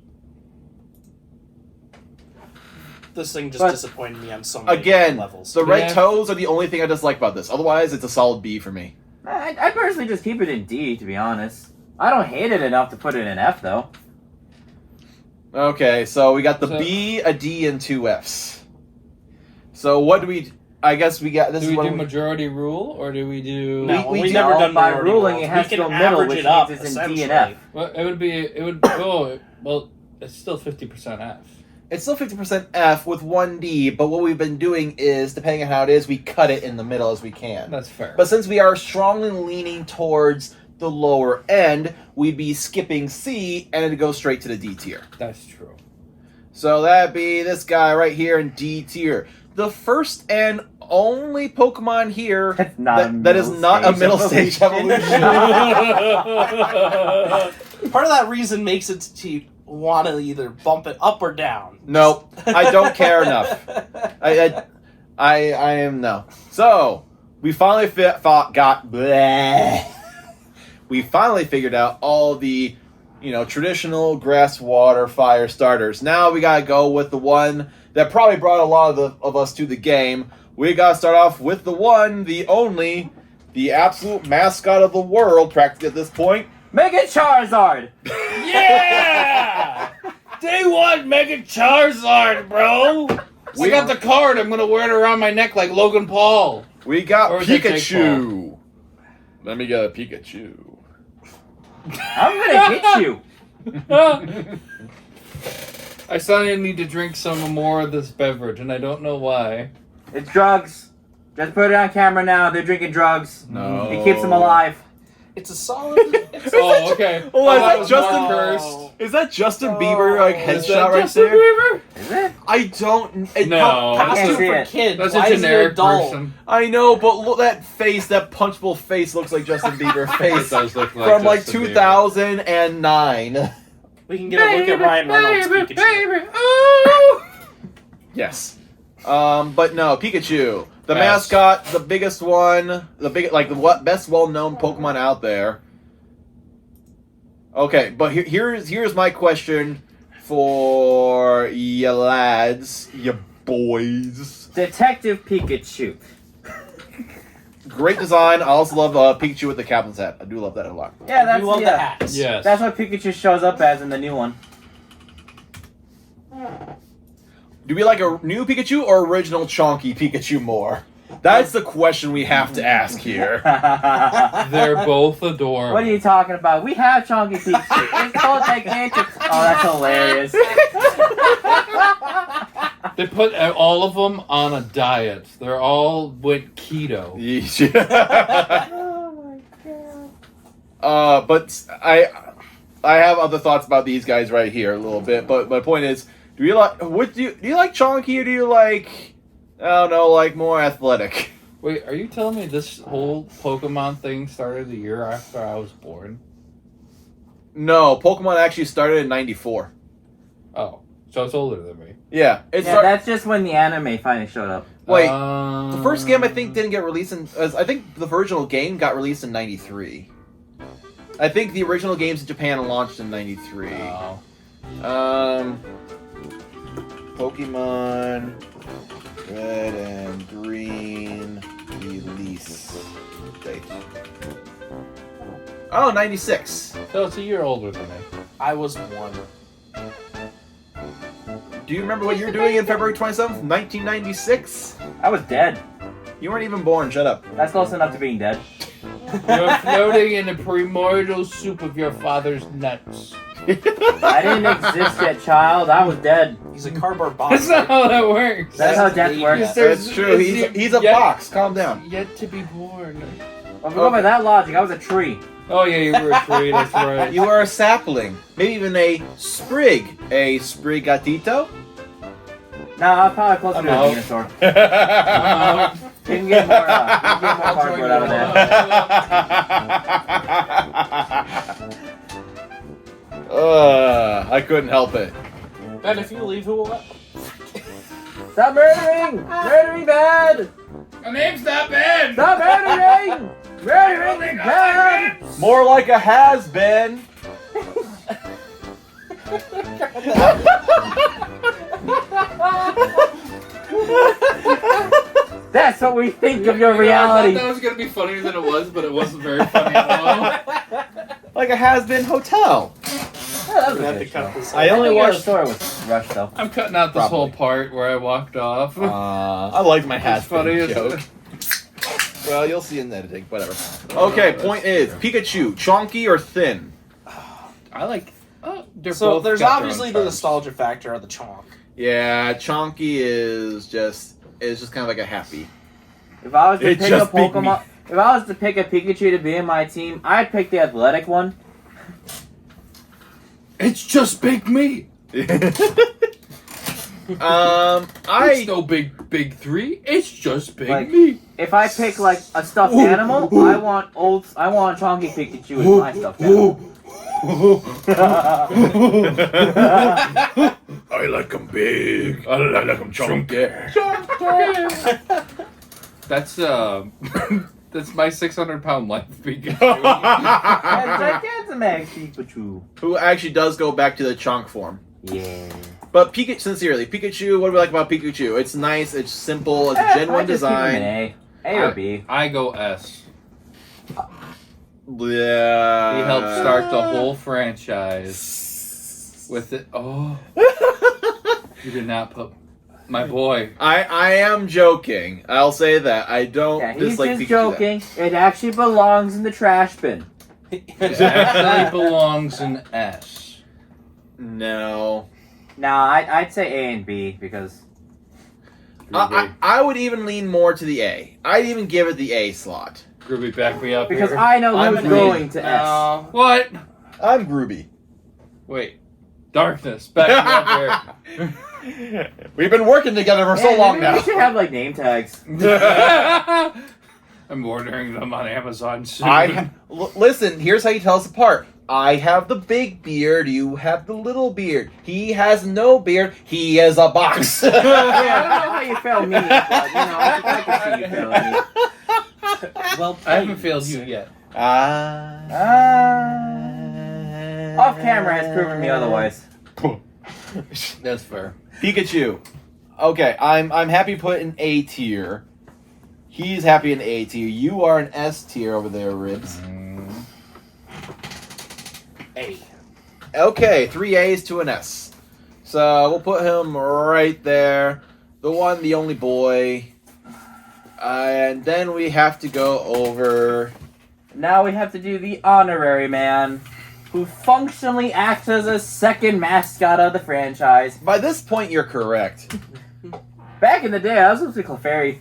This thing just But- disappointed me on so many Again, levels. the red Yeah. toes are the only thing I dislike about this. Otherwise, it's a solid B for me. I personally just keep it in D, to be honest. I don't hate it enough to put it in F though. Okay, so we got the So- B, a D, and two Fs. So what do we? I guess we got this. Do is we what do majority rule or do we do? No, we we've do- never No, done by majority ruling, rules. it has We to can go middle, average which it up, means it's in D and essentially. F. Well, it would oh well it's still 50% F. It's still 50% F with one D, but what we've been doing is, depending on how it is, we cut it in the middle as we can. That's fair. But since we are strongly leaning towards the lower end, we'd be skipping C and it'd go straight to the D tier. That's true. So that'd be this guy right here in D tier. The first and only Pokemon here That's not that is not a middle stage evolution. Part of that reason makes it to want to either bump it up or down. Nope, I don't care enough. I am no. So we finally we finally figured out all the traditional grass, water, fire starters. Now we gotta go with the one that probably brought a lot of us to the game. We gotta start off with the one, the only, the absolute mascot of the world, practically at this point. Mega Charizard! Yeah! Day one Mega Charizard, bro! We got the card. I'm gonna wear it around my neck like Logan Paul. We got Or is it Jake Pikachu. Let me get a Pikachu. I'm gonna hit you! I suddenly need to drink some more of this beverage, and I don't know why. It's drugs. Just put it on camera now. They're drinking drugs. No. It keeps them alive. It's a solid. It's Oh, okay. Oh, is that was Justin more Hurst? Is that Justin Bieber like Is headshot that right Justin there? Bieber? Is it? I don't. No. I can't costume see for it. kids. That's Why a is it generic adult? person. I know, but look that face, that punchable face looks like Justin Bieber It face does look like from like Justin Bieber. 2009. We can get a look at Ryan Reynolds' Pikachu. baby, oh! Yes. But no, Pikachu, the Pass. mascot, the biggest one, the best well-known Pokemon out there. Okay, but here's my question for ya lads, ya boys. Detective Pikachu. Great design. I also love Pikachu with the captain's hat. I do love that a lot. Yeah, that's you love the hats. Yes. That's what Pikachu shows up as in the new one. Do we like a new Pikachu or original chonky Pikachu more? That's the question we have to ask here. They're both adorable. What are you talking about? We have Chonky Pikachu. It's called gigantic. Oh, that's hilarious. They put all of them on a diet. They're all went keto. Oh my god. But I have other thoughts about these guys right here a little bit. But my point is, do you like do you like chonky or do you like, I don't know, like more athletic? Wait, are you telling me this whole Pokemon thing started the year after I was born? No, Pokemon actually started in '94. Oh, so it's older than me. Yeah, That's just when the anime finally showed up. Wait, the first game I think didn't get released in. I think the original game got released in '93. I think the original games in Japan launched in '93. Oh. Pokemon Red and Green release date. Oh, 96. So it's a year older than me. I was 1. Do you remember what you were doing in February 27th, 1996? I was dead. You weren't even born, shut up. That's close enough to being dead. You're floating in the primordial soup of your father's nuts. I didn't exist yet, child. I was dead. He's a cardboard box. That's not how that works. That's how death works. Yes, That's true, he's a box, calm down. Yet to be born. Well, if we go by that logic, I was a tree. Oh yeah, you were a tree, that's right. You are a sapling, maybe even a sprig. A sprigatito? No, I'm probably closer to a I'm out. dinosaur. Uh, You can get more cardboard out of that. I couldn't help it. Ben, if you leave, who will let? Stop murdering! Murdering bad! My name's not Ben! Stop murdering! Murdering bad! More like a has-been. That's what we think of your I reality. thought that was gonna be funnier than it was, but it wasn't very funny at all. Like a has-been hotel. That was We a have to good cut show. this I out. only The watched. story was rushed though. I'm cutting out this whole Probably. part where I walked off. I like my It's has-been funny as- joke. Well, you'll see in editing, whatever. Okay, point is, Pikachu, chonky or thin? I like. They're So both there's got their obviously own the charms. nostalgia factor of the chonk. Yeah, chonky is just kind of like a happy. If I was to It pick a just beat Pokemon, if I was to pick a Pikachu to be in my team, I'd pick the athletic one. It's just big me. It's no big three. It's just big Like- me. If I pick like a stuffed Ooh, animal, ooh. I want Chonky Pikachu as my stuffed animal. I like them big. I like them chunky. That's that's my 600-pound life Pikachu. That's a Max Pikachu. Who actually does go back to the chonk form. Yeah. But sincerely, Pikachu, what do we like about Pikachu? It's nice, it's simple, it's a genuine design. A or B. I go S. Yeah. He helped start the whole franchise with it. Oh, you did not put my boy. I am joking. I'll say that. I don't Yeah, he's dislike just Pikachu. joking. It actually belongs in the trash bin. It actually belongs in S. No. Nah, I'd say A and B because I would even lean more to the A. I'd even give it the A slot. Groovy, back me up because here. I know I'm who's an going to S. What? I'm Groovy. Wait. Darkness, back me up here. We've been working together for so Hey, long maybe now. We should have like name tags. I'm ordering them on Amazon soon. Listen, here's how you tell us apart. I have the big beard, you have the little beard. He has no beard, he is a box. Yeah, I don't know how you failed me, but I can see you failing me. Well, I haven't failed you yet. Off camera has proven me otherwise. That's fair. Pikachu. Okay, I'm happy putting A tier. He's happy in A tier. You are an S tier over there, Ribs. A. Okay, 3 A's to an S. So we'll put him right there. The one, the only boy. And then we have to go over... Now we have to do the honorary man, who functionally acts as a second mascot of the franchise. By this point, you're correct. Back in the day, I was supposed to be Clefairy.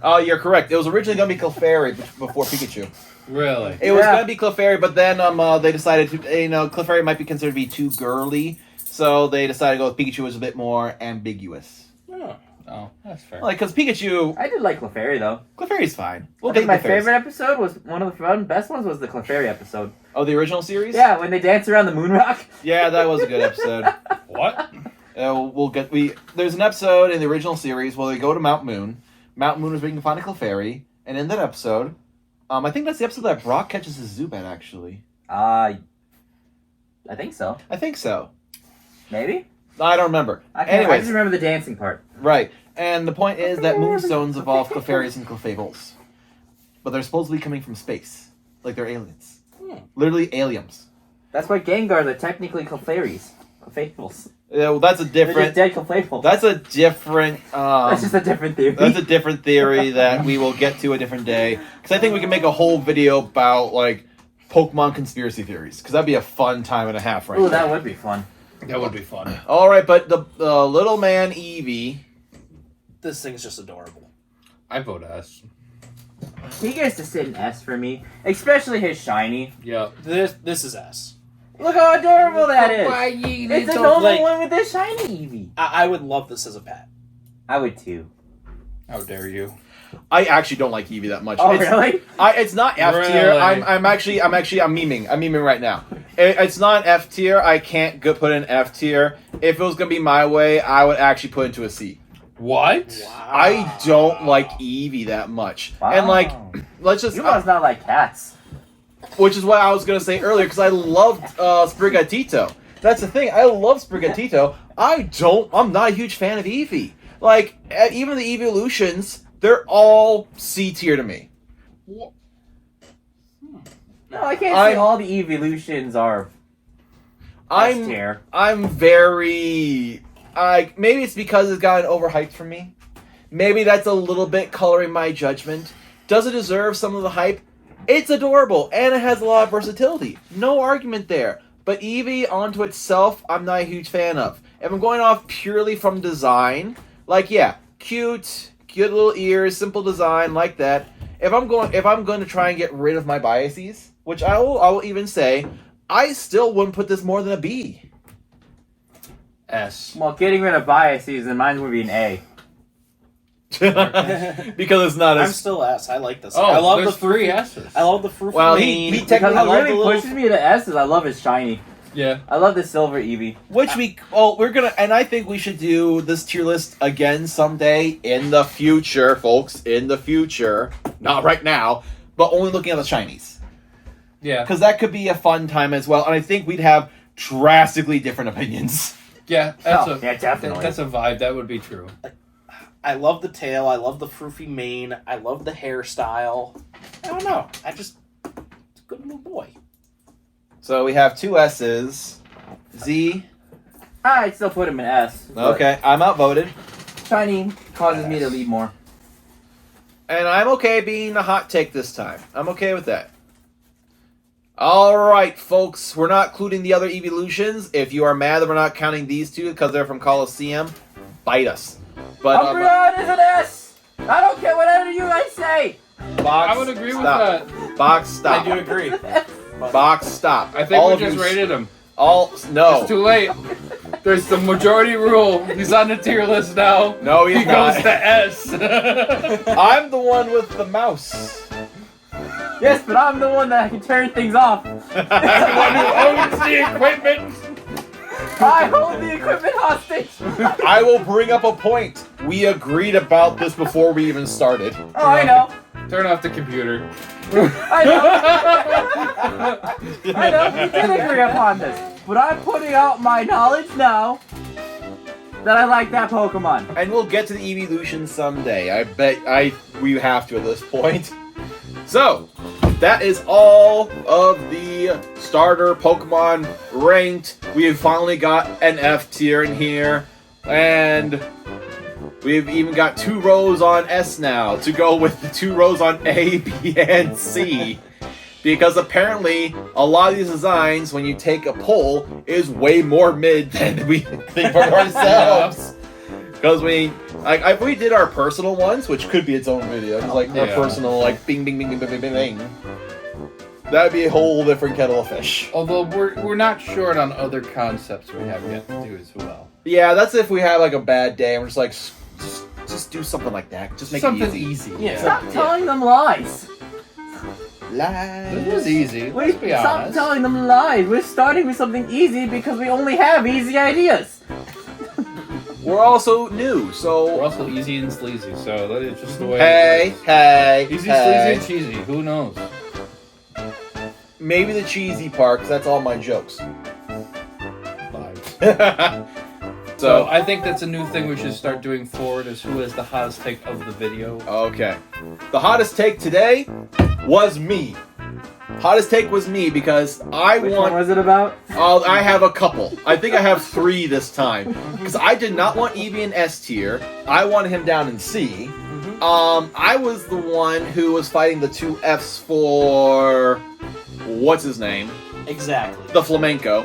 Oh, you're correct. It was originally going to be Clefairy before Pikachu. Really? It was going to be Clefairy, but then they decided to, Clefairy might be considered to be too girly, so they decided to go with Pikachu was a bit more ambiguous. Oh, that's fair. Like, because Pikachu, I did like Clefairy, though. Clefairy's fine. We'll I think get my Clefairy's. favorite episode was, one of the best ones was the Clefairy episode. Oh, the original series? Yeah, when they dance around the moon rock. Yeah, that was a good episode. What? There's an episode in the original series where they go to Mount Moon. Mount Moon is where you can find a Clefairy, and in that episode, I think that's the episode that Brock catches his Zubat, actually. I think so. I think so. Maybe? I don't remember. I Anyways, just remember the dancing part. right. And the point is that Moonstones evolve Clefairies and Clefables. But they're supposedly coming from space. Like they're aliens. Literally aliens. That's why Gengars are technically Clefairies. Clefables. Yeah, well, that's a They're different... just dead Clefables. That's a different... That's just a different theory. That's a different theory that we will get to a different day. Because I think we can make a whole video about, like, Pokemon conspiracy theories. Because that'd be a fun time and a half right Ooh, there. that would be fun. That would be fun. Alright, but the little man Eevee... This thing's just adorable. I vote S. He gets to sit in S for me. Especially his shiny. Yeah. This is S. Look how adorable that is. It's a normal like- one with this shiny Eevee. I would love this as a pet. I would too. How dare you? I actually don't like Eevee that much. Oh, It's- really? It's not F tier. Really? I'm memeing. I'm memeing right now. It's not F tier. I can't put in F tier. If it was gonna be my way, I would actually put it into a C. What? Wow. I don't like Eevee that much, and like, let's just, You must not like cats. which is what I was gonna say earlier because I loved Sprigatito. That's the thing. I love Sprigatito. I'm not a huge fan of Eevee. Like even the evolutions, they're all C tier to me. No, I can't say all the evolutions are S tier. I'm very maybe it's because it's gotten overhyped for me. Maybe that's a little bit coloring my judgment. Does it deserve some of the hype? It's adorable and it has a lot of versatility. No argument there. But Eevee onto itself, I'm not a huge fan of. If I'm going off purely from design, like yeah, cute little ears, simple design like that. If I'm going to try and get rid of my biases, which I will even say, I still wouldn't put this more than a B. S. Well, getting rid of biases, and mine would be an A. Because it's not I'm as still S. I like this. Oh, I love there's the three S's. I love the fruit. Well, mane. he Because technically I love what the really little- pushes me to S is I love his shiny. Yeah. I love the silver Eevee. we're gonna, and I think we should do this tier list again someday in the future, folks. In the future, not right now, but only looking at the shinies, Yeah. because that could be a fun time as well. And I think we'd have drastically different opinions. Yeah. Yeah, definitely. That's a vibe. That would be true. I love the tail. I love the froofy mane. I love the hairstyle. I don't know. It's a good little boy. So we have two S's. Z. I'd still put him in S. but Okay, I'm outvoted, Shiny causes me to lead more. and I'm okay being the hot take this time. I'm okay with that. All right, folks, we're not including the other evolutions. If you are mad that we're not counting these two because they're from Coliseum, bite us. But Umbreon is an S! I don't care whatever you guys say! Box, I would agree with stop. that. Box, stop. I do agree. Box, stop. I think All we of just you- rated him. No. It's too late. There's the majority rule. He's on the tier list now. No, He he's goes not. to S. I'm the one with the mouse. Yes, but I'm the one that can turn things off. I'm the one who owns the equipment. I hold the equipment hostage! I will bring up a point. We agreed about this before we even started. Oh, I know. Turn off the computer. I know. I know, we did agree upon this. But I'm putting out my knowledge now that I like that Pokemon. And we'll get to the evolution someday. I bet we have to at this point. So, that is all of the starter Pokemon ranked. We've finally got an F tier in here. And we've even got 2 rows on S now to go with the 2 rows on A, B, and C. Because apparently, a lot of these designs, when you take a poll, is way more mid than we think for ourselves. Because we did our personal ones, which could be its own video, just like our personal, like bing, bing, bing, bing, bing, bing, bing. That'd be a whole different kettle of fish. Although we're not short on other concepts we have yet to do as well. Yeah, that's if we have like a bad day and we're just like, just do something like that. Just make something it easy. Yeah. Stop telling them lies. Lies. This was easy. Wait, Let's be stop honest. telling them lies. We're starting with something easy because we only have easy ideas. We're also new, so... We're also easy and sleazy, so that is just the way. Hey, hey, Easy, hey. sleazy, and cheesy. Who knows? Maybe the cheesy part, because that's all my jokes. Vibes. So, I think that's a new thing we should start doing forward is who has the hottest take of the video. okay. The hottest take today was me. Hottest take was me because Which one was it about? I have a couple. I think I have 3 this time. Because I did not want Eevee in S tier. I wanted him down in C. I was the one who was fighting the 2 Fs for... What's his name? Exactly. The Flamenco.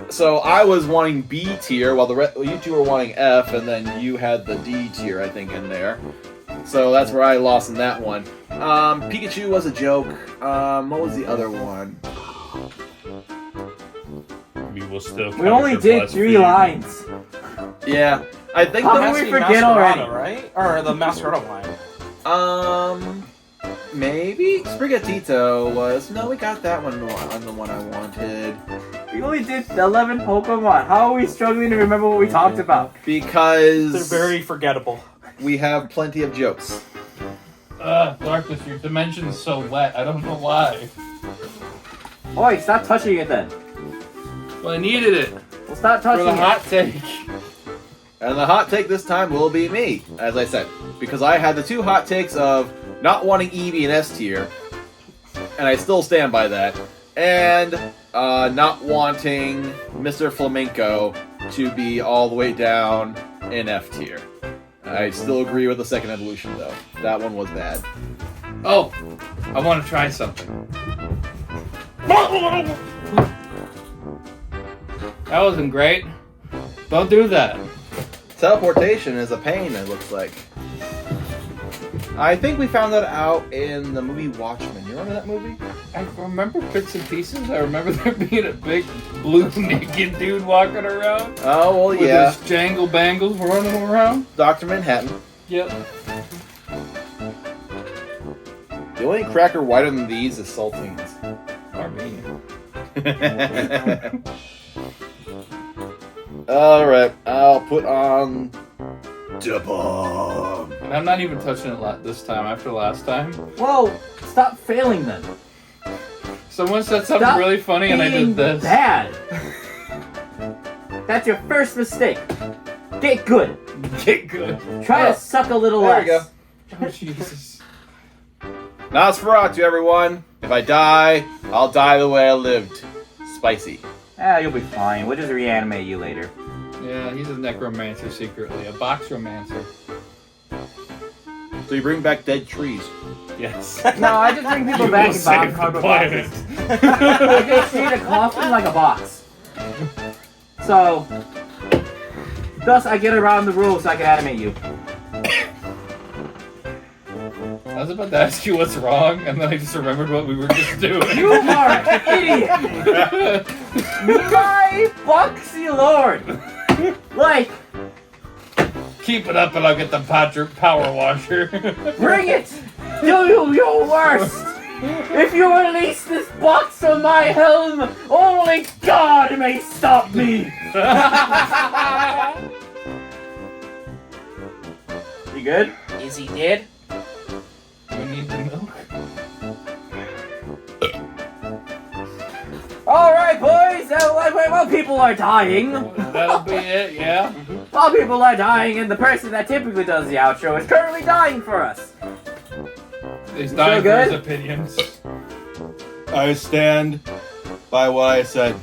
So I was wanting B tier, while you 2 were wanting F, and then you had the D tier, I think, in there. So that's where I lost in that one. Pikachu was a joke. What was the other one? We will still. We only did 3 lines. Yeah, I think How the did we forget already? Right? Or the Masquerado line. Maybe Sprigatito was. No, we got that one on the one I wanted. We only did 11 Pokemon. How are we struggling to remember what we talked about? Because They're very forgettable. we have plenty of jokes. Darkness, your dimension's so wet. I don't know why. Oi, stop touching it then. Well, I needed it Well, stop for touching the it. hot take. And the hot take this time will be me, as I said. Because I had the 2 hot takes of not wanting Eevee in S tier, and I still stand by that, and not wanting Mr. Flamenco to be all the way down in F tier. I still agree with the second evolution, though. That one was bad. Oh, I want to try something. That wasn't great. Don't do that. Teleportation is a pain, it looks like. I think we found that out in the movie Watchmen. You remember that movie? I remember bits and pieces. I remember there being a big blue naked dude walking around. Oh, well, With yeah. his jangle bangles running around. Dr. Manhattan. Yep. The only cracker whiter than these is saltines. Or me. Alright, I'll put on the bomb. And I'm not even touching it this time after last time. Whoa, stop failing then. Someone said something Stop really funny and I being did this. bad. That's your first mistake. Get good. Get good. Try Oh, to suck a little there less. we go. Oh, Jesus. Nosferatu, everyone. If I die, I'll die the way I lived. Spicy. Ah, you'll be fine. We'll just reanimate you later. Yeah, he's a necromancer secretly. A box romancer. So you bring back dead trees. Yes. No, I just bring people back in bomb cardboard boxes. I just treat a coffin like a box. So, thus I get around the rules so I can animate you. I was about to ask you what's wrong, and then I just remembered what we were just doing. You are an idiot! My Boxy Lord! Like, Keep it up and I'll get the power washer. bring it! Do your worst! If you release this box from my helm, only God may stop me! You good? Is he dead? We need the milk. while people are dying, That'll be it, yeah. while people are dying, and the person that typically does the outro is currently dying for us. He's You dying feel for his good? opinions. I stand by what I said.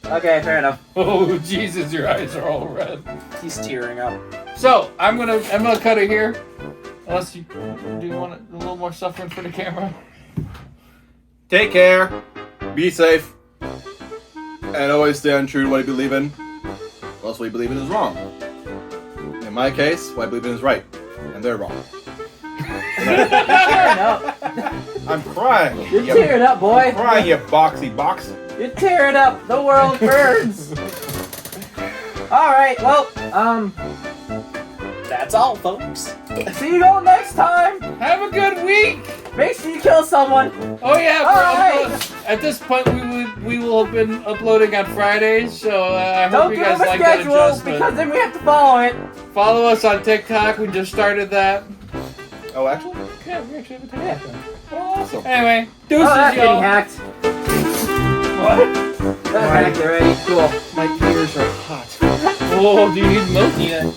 Okay, fair enough. Oh Jesus, your eyes are all red. He's tearing up. So I'm gonna cut it here. Unless you do you want a little more suffering for the camera. Take care. Be safe. And always stand true to what you believe in. Or else what you believe in is wrong. In my case, what I believe in is right. And they're wrong. Tearing up. I'm crying. You're tearing up, boy. I'm crying, you boxy box. You're tearing up. The world burns. All right. Well, That's all, folks. see you all next time. Have a good week. Make sure you kill someone. Oh yeah, Alright. at this point we will have been uploading on Fridays, so I hope Don't you give guys them a like that schedule adjustment. because then we have to follow it. Follow us on TikTok. We just started that. Oh, actually? Yeah, we actually have a TikTok. Oh, awesome. Anyway, Oh, deuces, that's getting y'all. hacked. What? That's hacked already. Cool. My ears are hot. Oh, do you need milk? Yeah.